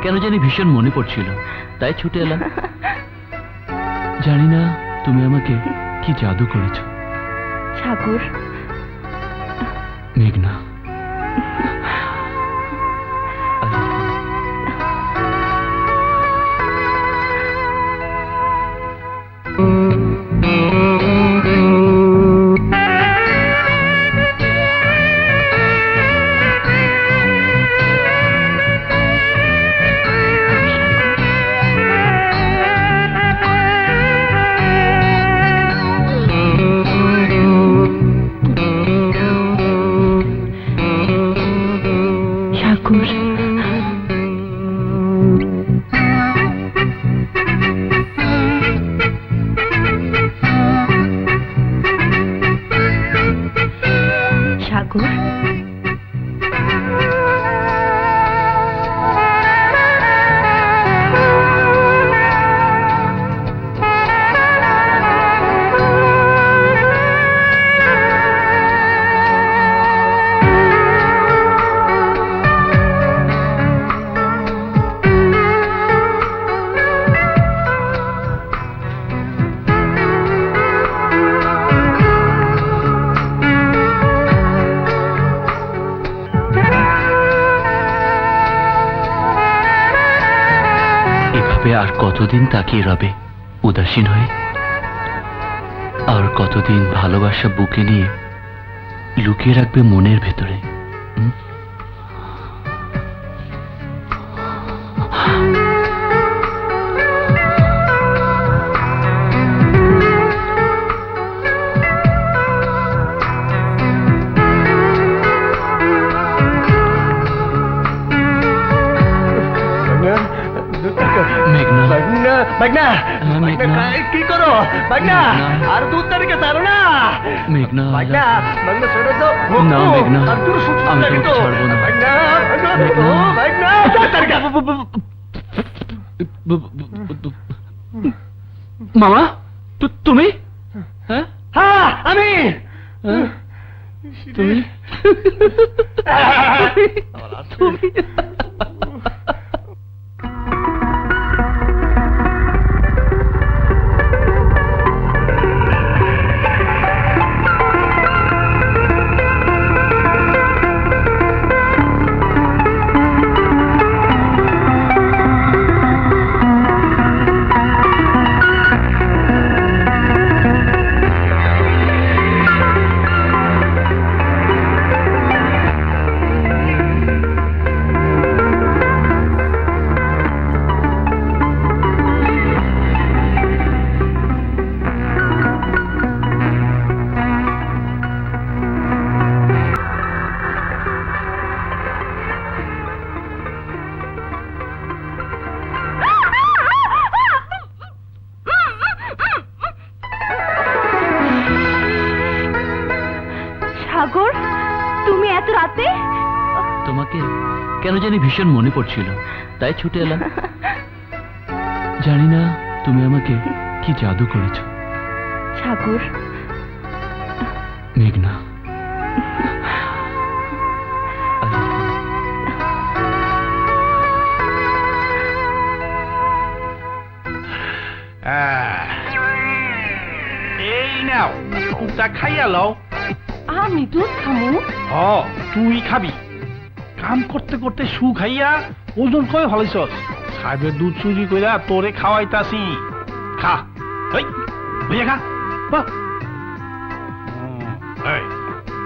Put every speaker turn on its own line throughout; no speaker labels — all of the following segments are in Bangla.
কেন জানি ভীষণ মনে পড়ছিল, তাই ছুটে এলাম। জানি না তুমি আমাকে কি জাদু করেছো
সাগর।
মেঘনা।
সাগর, সাগর,
এভাবে আর কতদিন তাকিয়ে রবে উদাসীন হয়ে? আর কতদিন ভালোবাসা বুকে নিয়ে লুকিয়ে রাখবে মনের ভেতরে? মেঘনা,
মেঘনা,
মেঘনা,
কি করো মেঘনা?
মেঘনা।
আর 2 তারিখে ছাড়ো না
মেঘনা,
মেঘনা, মেঘনা ছেড়ে দাও।
না, মেঘনা,
আর দূর সুস্থ
আমি
লাগে
তোমাকে
তো।
ছাড়বো না।
মেঘনা, মেঘনা,
মেঘনা।
ও, মেঘনা, 4 তারিখে।
মামা, তুমি? হ্যাঁ,
হ্যাঁ, আমি।
হ্যাঁ? তুমি? তুমি?
সাগর, তুমি এত রাতে?
তোমাকে কেন জানি ভীষণ মনে পড়ছিল, তাই ছুটে এলাম। জানি না তুমি আমাকে কি জাদু করেছো
সাগর,
মেঘনা।
এই নাও, দুধটা খাইয়া লও।
আমি দুধ খামু?
তুই খাবি। কাম করতে করতে সু খাইয়া ওজন কই ফলাইছস। সাহেবের দুধ চুরি কইরা তোরে খাওয়াইতাছি। খা, এই বুঝে খা। বাহ, এই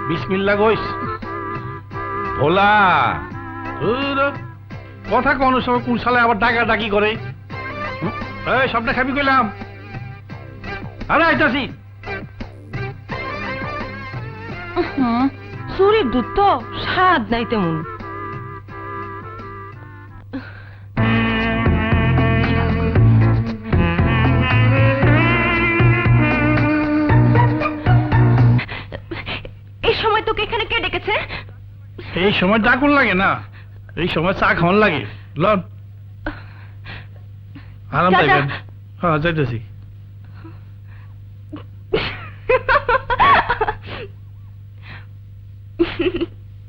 বিসমিল্লাহ কইস। ভোলা, ধুর, কথা কোন সময় কোন সালে আবার ডাকা ডাকি করে। এই সবটা খাবি কইলাম। আরে আইতাছি।
চুরির দুধ তো স্বাদ নাই তেমন। এই সময় তোকে এখানে কে ডেকেছে?
এই সময় ডাকুন লাগে না, এই সময় চা খাওয়ান লাগে। লন, আরাম
চাচা।
লাগবেন। হ্যাঁ, যাইতেছি।
Ha ha ha.